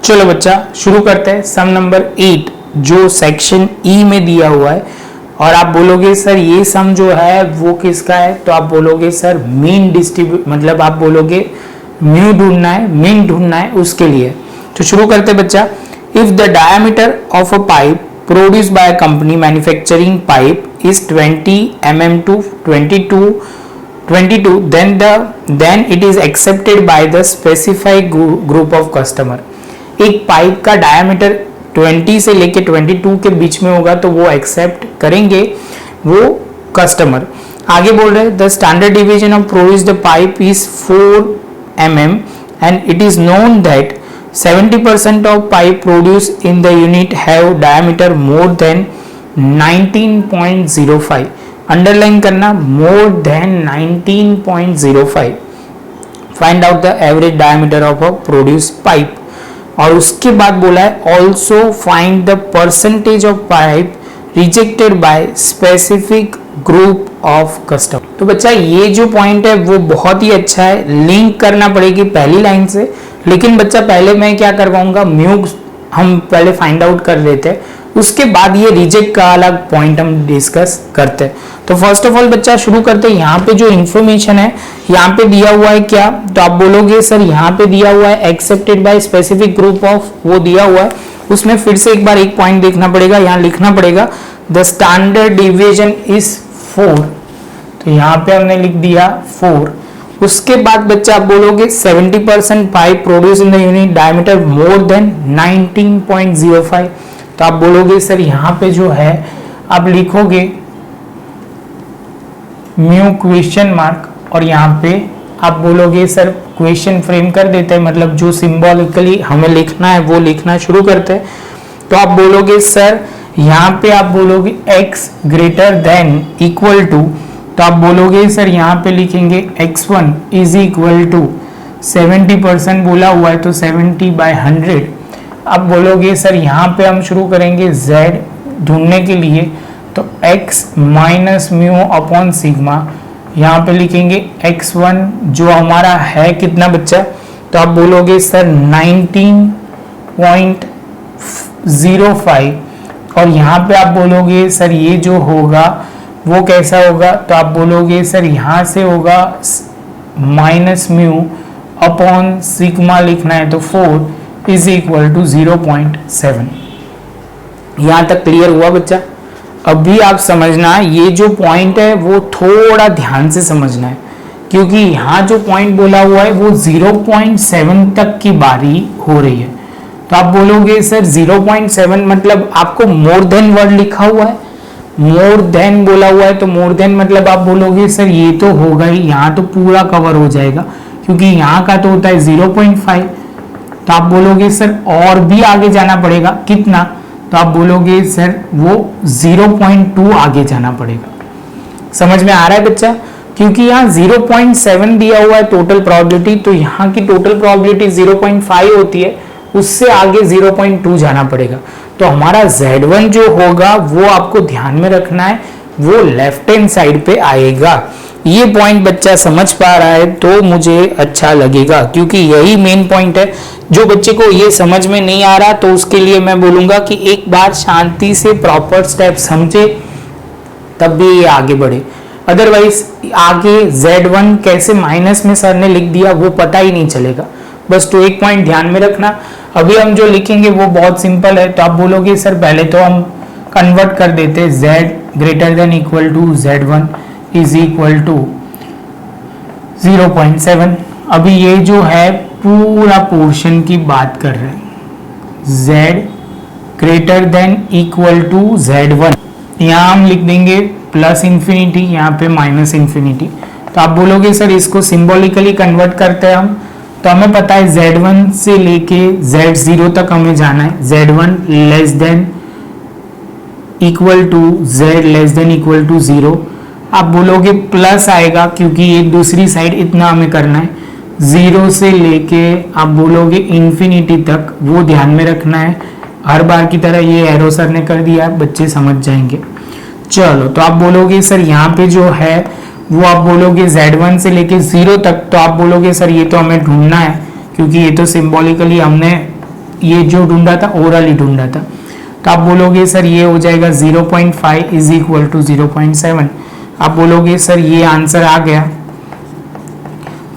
चलो बच्चा शुरू करते हैं। सम नंबर 8 जो सेक्शन ई में दिया हुआ है और आप बोलोगे सर ये सम जो है वो किसका है, तो आप बोलोगे सर मीन डिस्ट्रीब्यूट, मतलब आप बोलोगे म्यू ढूंढना है, मीन ढूंढना है, उसके लिए। तो शुरू करते बच्चा। If the diameter of a pipe produce by a company manufacturing pipe is 20 mm to 22 then it is accepted by the specified group of customer। एक पाइप का डायमीटर 20 से लेके 22 के बीच में होगा तो वो एक्सेप्ट करेंगे वो कस्टमर। आगे बोल रहे हैं the standard division of produce the pipe is 4 mm and it is known that 70% of pipe produced in the unit have diameter more than 19.05। Underline करना more than 19.05। Find out the average diameter of a produced pipe. और उसके बाद बोला है also find the percentage of pipe rejected by specific group of customer. तो बच्चा ये जो पॉइंट है वो बहुत ही अच्छा है, लिंक करना पड़ेगी पहली लाइन से। लेकिन बच्चा पहले मैं क्या करवाऊंगा, म्यू हम पहले फाइंड आउट कर लेते हैं, उसके बाद ये रिजेक्ट का अलग पॉइंट हम डिस्कस करते हैं। तो फर्स्ट ऑफ ऑल बच्चा शुरू करते हैं। यहाँ पे जो इन्फॉर्मेशन है यहाँ पे दिया हुआ है क्या, तो आप बोलोगे सर यहाँ पे दिया हुआ है accepted by specific group of, वो दिया हुआ है। उसमें फिर से एक बार एक पॉइंट देखना पड़ेगा, यहाँ लिखना पड़ेगा द स्टैंडर्ड डिविजन इज 4। तो यहाँ पे हमने लिख दिया 4। उसके बाद बच्चा आप बोलोगे 70% pipe produce in the unit diameter more than 19.05। तो आप बोलोगे सर यहाँ पे जो है आप लिखोगे म्यू क्वेश्चन मार्क और यहाँ पे आप बोलोगे सर क्वेश्चन फ्रेम कर देते हैं, मतलब जो सिंबॉलिकली हमें लिखना है वो लिखना शुरू करते हैं। तो आप बोलोगे सर यहाँ पे आप बोलोगे x greater than equal to, तो आप बोलोगे सर यहाँ पे लिखेंगे x1 इज इक्वल टू 70% बोला हुआ है तो 70/100। अब बोलोगे सर यहाँ पे हम शुरू करेंगे z ढूंढने के लिए, तो x minus mu upon sigma, यहाँ पे लिखेंगे x1 जो हमारा है कितना बच्चा, तो आप बोलोगे सर 19.05। और यहाँ पे आप बोलोगे सर ये जो होगा वो कैसा होगा, तो आप बोलोगे सर यहाँ से होगा माइनस म्यू अपॉन सिग्मा लिखना है तो 4 इज इक्वल टू 0.7। यहाँ तक क्लियर हुआ बच्चा। अभी आप समझना ये जो पॉइंट है वो थोड़ा ध्यान से समझना है, क्योंकि यहाँ जो पॉइंट बोला हुआ है वो 0.7 तक की बारी हो रही है। तो आप बोलोगे सर 0.7 मतलब आपको मोर देन वर्ड लिखा हुआ है, मोर देन बोला हुआ है, तो मोर देन मतलब आप बोलोगे सर ये तो होगा ही, यहाँ तो पूरा कवर हो जाएगा क्योंकि यहाँ का तो होता है 0.5। तो आप बोलोगे सर और भी आगे जाना पड़ेगा, कितना, तो आप बोलोगे सर वो 0.2 आगे जाना पड़ेगा। समझ में आ रहा है बच्चा, क्योंकि यहाँ 0.7 दिया हुआ है टोटल प्रोबेबिलिटी, तो यहाँ की टोटल प्रोबेबिलिटी 0.5 होती है, उससे आगे 0.2 जाना पड़ेगा। तो हमारा Z1 जो होगा वो आपको ध्यान में रखना है, वो लेफ्ट हैंड साइड पे आएगा। ये पॉइंट बच्चा समझ पा रहा है तो मुझे अच्छा लगेगा, क्योंकि यही मेन पॉइंट है। जो बच्चे को ये समझ में नहीं आ रहा तो उसके लिए मैं बोलूंगा कि एक बार शांति से प्रॉपर स्टेप समझे तब भी ये आगे बढ़े, अदरवाइज आगे Z1 कैसे माइनस में सर ने लिख दिया वो पता ही नहीं चलेगा। बस तो एक पॉइंट ध्यान में रखना। अभी हम जो लिखेंगे वो बहुत सिंपल है। तो आप बोलोगे सर पहले तो हम कन्वर्ट कर देते Z greater than equal to Z1 is equal to 0.7। अभी ये जो है पूरा पोर्शन की बात कर रहे हैं, Z greater than equal to Z1, यहाँ हम लिख देंगे प्लस इंफिनिटी, यहाँ पे माइनस इंफिनिटी। तो आप बोलोगे सर इसको सिंबॉलिकली कन्वर्ट करते हैं हम, तो हमें पता है Z1 से लेके Z0 तक हमें जाना है। Z1 less than equal to Z less than equal to 0। आप बोलोगे प्लस आएगा क्योंकि ये दूसरी साइड इतना हमें करना है, 0 से लेके आप बोलोगे इंफिनिटी तक, वो ध्यान में रखना है। हर बार की तरह ये एरो सर ने कर दिया, बच्चे समझ जाएंगे। चलो तो आप बोलोगे सर यहाँ पे जो है वो आप बोलोगे Z1 से लेके 0 तक, तो आप बोलोगे सर ये तो हमें ढूंढना है क्योंकि ये तो सिंबॉलिकली हमने ये जो ढूंढा था ओरली ढूंढा था। तो आप बोलोगे सर ये हो जाएगा 0.5 इज इक्वल टू 0.7। आप बोलोगे सर ये आंसर आ गया,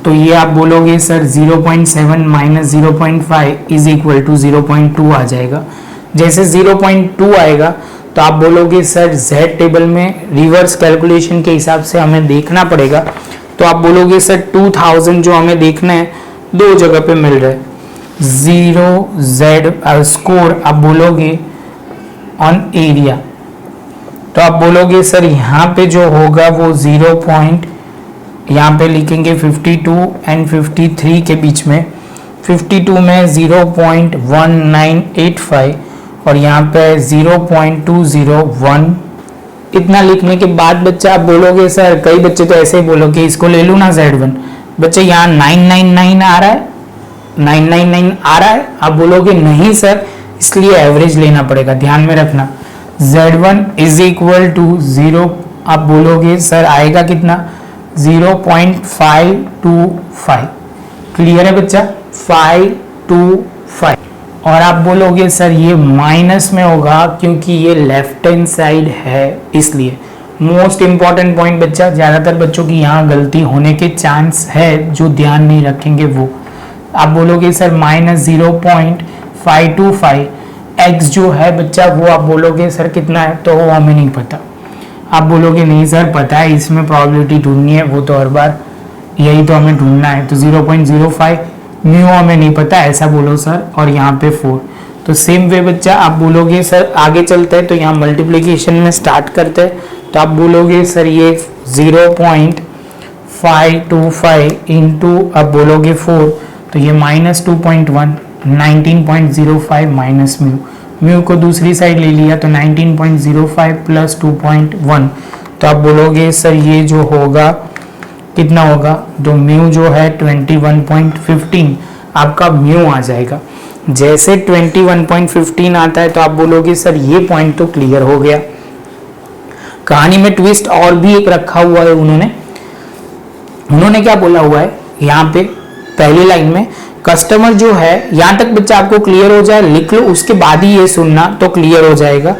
तो ये आप बोलोगे sir 0.7 minus 0.5 is equal to 0.2 आ जाएगा। जैसे 0.2 आएगा तो आप बोलोगे सर Z टेबल में रिवर्स कैलकुलेशन के हिसाब से हमें देखना पड़ेगा। तो आप बोलोगे सर 2000 जो हमें देखना है दो जगह पे मिल रहा है, 0Z स्कोर आप बोलोगे ऑन एरिया। तो आप बोलोगे सर यहाँ पे जो होगा वो 0 पॉइंट यहाँ पे लिखेंगे 52 एंड 53 के बीच में। 52 में 0.1985 और यहाँ पे 0.201। इतना लिखने के बाद बच्चा आप बोलोगे सर, कई बच्चे तो ऐसे ही बोलोगे इसको ले लूँ ना Z1। बच्चे यहाँ 999 आ रहा है, 999 आ रहा है। आप बोलोगे नहीं सर, इसलिए एवरेज लेना पड़ेगा, ध्यान में रखना। Z1 इज इक्वल टू 0, आप बोलोगे सर आएगा कितना 0.525। क्लियर है बच्चा, 525। और आप बोलोगे सर ये माइनस में होगा क्योंकि ये लेफ्ट हैंड साइड है इसलिए। मोस्ट इंपॉर्टेंट पॉइंट बच्चा, ज्यादातर बच्चों की यहाँ गलती होने के चांस है जो ध्यान नहीं रखेंगे वो। आप बोलोगे सर माइनस 0.525 x जो है बच्चा वो आप बोलोगे सर कितना है, तो वो हमें नहीं पता। आप बोलोगे नहीं सर पता है, इसमें प्रोबेबिलिटी ढूंढनी है, वो तो हर बार यही तो हमें ढूंढना है। तो 0.05 म्यू हमें नहीं पता, ऐसा बोलो सर। और यहाँ पे 4। तो सेम वे बच्चा आप बोलोगे सर आगे चलते हैं, तो यहाँ मल्टीप्लिकेशन में स्टार्ट करते हैं। तो आप बोलोगे सर ये 0.525 इंटू आप बोलोगे 4, तो ये माइनस 2.1, 19.05 माइनस म्यू। म्यू को दूसरी साइड ले लिया तो 19.05 प्लस 2.1। तो आप बोलोगे सर ये जो होगा कितना होगा, तो म्यू जो है 21.15 आपका म्यू आ जाएगा। जैसे 21.15 आता है तो आप बोलोगे सर ये पॉइंट तो क्लियर हो गया। कहानी में ट्विस्ट और भी एक रखा हुआ है, उन्होंने क्या बोला हुआ है यहाँ पे पहली लाइन में, कस्टमर जो है, यहां तक बच्चा आपको क्लियर हो जाए लिख लो, उसके बाद ही ये सुनना तो क्लियर हो जाएगा।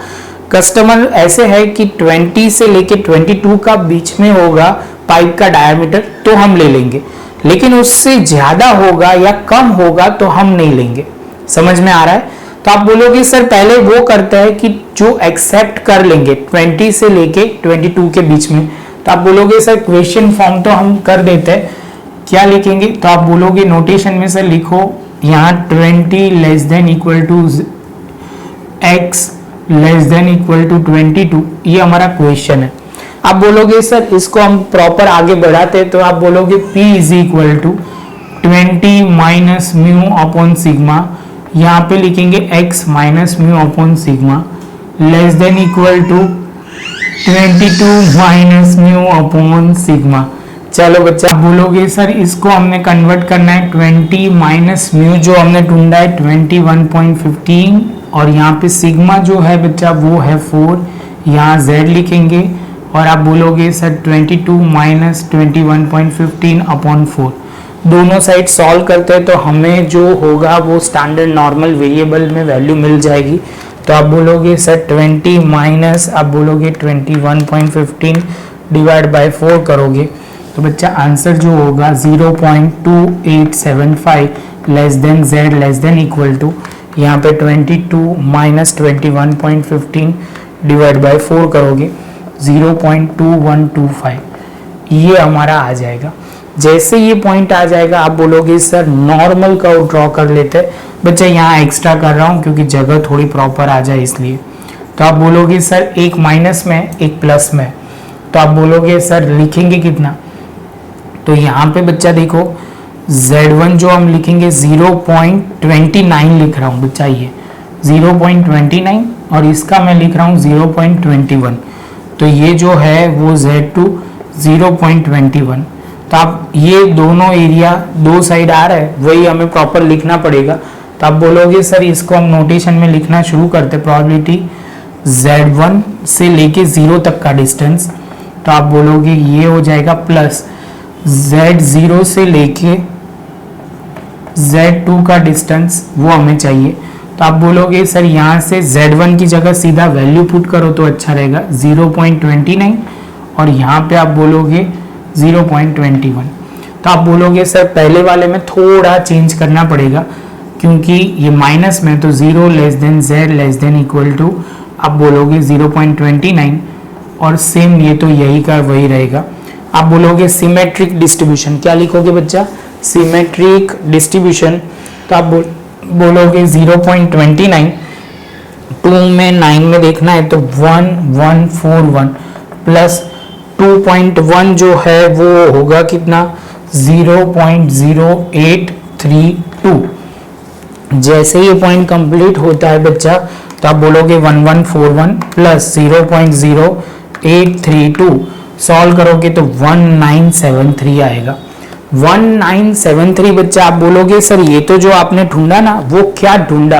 कस्टमर ऐसे है कि 20 से लेके 22 का बीच में होगा पाइप का डायमीटर तो हम ले लेंगे, लेकिन उससे ज्यादा होगा या कम होगा तो हम नहीं लेंगे। समझ में आ रहा है? तो आप बोलोगे सर पहले वो करता है कि जो एक्सेप्ट कर लेंगे 20 से लेके 22 के बीच में। तो आप बोलोगे सर क्वेश्चन फॉर्म तो हम कर देते हैं, क्या लिखेंगे? तो आप बोलोगे नोटेशन में से लिखो यहाँ 20 less than equal to x less than equal to 22, ये हमारा क्वेश्चन है। आप बोलोगे सर इसको हम प्रॉपर आगे बढ़ाते हैं, तो आप बोलोगे p is equal to 20 minus mu upon sigma, यहाँ पे लिखेंगे x minus mu upon sigma less than equal to 22 minus mu upon sigma. चलो बच्चा आप बोलोगे सर इसको हमने कन्वर्ट करना है 20 माइनस म्यू जो हमने ढूंढा है 21.15 और यहाँ पे सिग्मा जो है बच्चा वो है 4, यहाँ z लिखेंगे और आप बोलोगे सर 22 माइनस 21.15 अपॉन 4। दोनों साइड सॉल्व करते हैं तो हमें जो होगा वो स्टैंडर्ड नॉर्मल वेरिएबल में वैल्यू मिल जाएगी। तो आप बोलोगे सर 20 माइनस आप बोलोगे 21.15 डिवाइड बाय 4 करोगे तो बच्चा आंसर जो होगा 0.2875 less than z less than equal to यहाँ पे 22 माइनस 21.15 डिवाइड बाय 4 करोगे 0.2125, ये हमारा आ जाएगा। जैसे ये पॉइंट आ जाएगा आप बोलोगे सर नॉर्मल कर्व ड्रॉ कर लेते हैं। बच्चा यहाँ एक्स्ट्रा कर रहा हूँ क्योंकि जगह थोड़ी प्रॉपर आ जाए इसलिए। तो आप बोलोगे सर एक माइनस में एक प्लस में, तो आप बोलोगे सर लिखेंगे कितना, तो यहाँ पे बच्चा देखो Z1 जो हम लिखेंगे 0.29 लिख रहा हूँ बच्चा, ये 0.29 और इसका मैं लिख रहा हूँ 0.21, तो ये जो है वो Z2 0.21। तो आप ये दोनों एरिया दो साइड आ रहा है वही हमें प्रॉपर लिखना पड़ेगा। तो आप बोलोगे सर इसको हम नोटेशन में लिखना शुरू करते, प्रोबेबिलिटी Z1 से लेके 0 तक का डिस्टेंस, तो आप बोलोगे ये हो जाएगा प्लस Z0 से लेके Z2 का डिस्टेंस वो हमें चाहिए, तो आप बोलोगे सर यहाँ से Z1 की जगह सीधा वैल्यू पुट करो तो अच्छा रहेगा 0.29 और यहाँ पे आप बोलोगे 0.21। तो आप बोलोगे सर पहले वाले में थोड़ा चेंज करना पड़ेगा क्योंकि ये माइनस में, तो 0 less than Z less than equal to आप बोलोगे 0.29 और सेम ये तो यही का वही रहेगा। आप बोलोगे सिमेट्रिक डिस्ट्रीब्यूशन, क्या लिखोगे बच्चा? Symmetric distribution. तो आप बोलोगे 0.29, 2 में 9 में देखना है तो 1141 प्लस 2.1 जो है वो होगा कितना? 0.0832। जैसे ये पॉइंट कंप्लीट होता है बच्चा तो आप बोलोगे 1141 प्लस 0.0832, सॉल्व करोगे तो 1973 आएगा। 1973 बच्चा आप बोलोगे सर ये तो जो आपने ढूंढा ना वो क्या ढूंढा?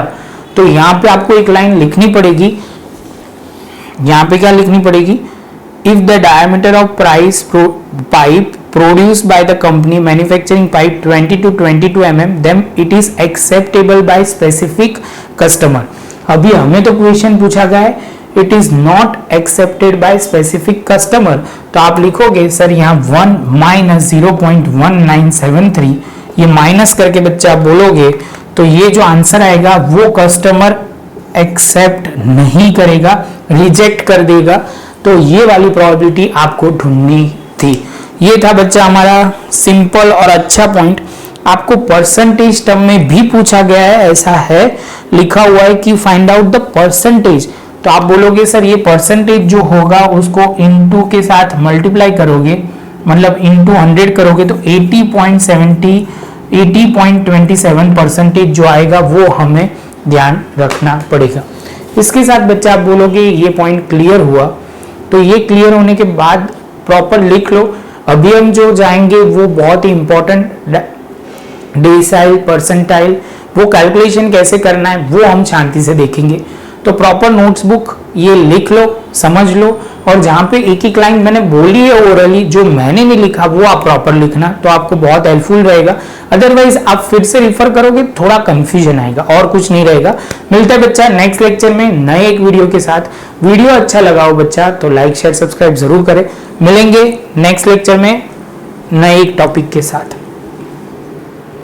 तो यहाँ पे आपको एक लाइन लिखनी पड़ेगी। यहाँ पे क्या लिखनी पड़ेगी? If the diameter of pipe produced by the company manufacturing pipe 20 to 22 mm then it is acceptable by specific customer। अभी हमें तो क्वेश्चन पूछा गया है it is not accepted by specific customer, तो आप लिखोगे सर यहाँ 1 माइनस 0.1973, ये माइनस करके बच्चा आप बोलोगे तो ये जो आंसर आएगा वो कस्टमर एक्सेप्ट नहीं करेगा, रिजेक्ट कर देगा। तो ये वाली प्रोबेबिलिटी आपको ढूंढनी थी। ये था बच्चा हमारा सिंपल और अच्छा पॉइंट। आपको परसेंटेज टर्म में भी पूछा गया है, ऐसा है लिखा हुआ है कि फाइंड आउट द परसेंटेज। तो आप बोलोगे सर ये परसेंटेज जो होगा उसको इनटू के साथ मल्टीप्लाई करोगे, मतलब इनटू 100 करोगे तो 80.27 परसेंटेज जो आएगा वो हमें ध्यान रखना पड़ेगा। इसके साथ बच्चा आप बोलोगे ये पॉइंट क्लियर हुआ, तो ये क्लियर होने के बाद प्रॉपर लिख लो। अभी हम जो जाएंगे वो बहुत ही इंपॉर्टेंट डेसिमल परसेंटाइल, वो कैलकुलेशन कैसे करना है वो हम शांति से देखेंगे। तो प्रॉपर नोट्स बुक ये लिख लो, समझ लो, और जहाँ पे एक एक लाइन मैंने बोली है ओरली, जो मैंने नहीं लिखा वो आप प्रॉपर लिखना, तो आपको बहुत हेल्पफुल रहेगा। अदरवाइज आप फिर से रिफर करोगे थोड़ा कंफ्यूजन आएगा और कुछ नहीं रहेगा। मिलता है बच्चा नेक्स्ट लेक्चर में नए एक वीडियो के साथ। वीडियो अच्छा लगा हो बच्चा तो लाइक शेयर सब्सक्राइब जरूर करें। मिलेंगे नेक्स्ट लेक्चर में नए एक टॉपिक के साथ।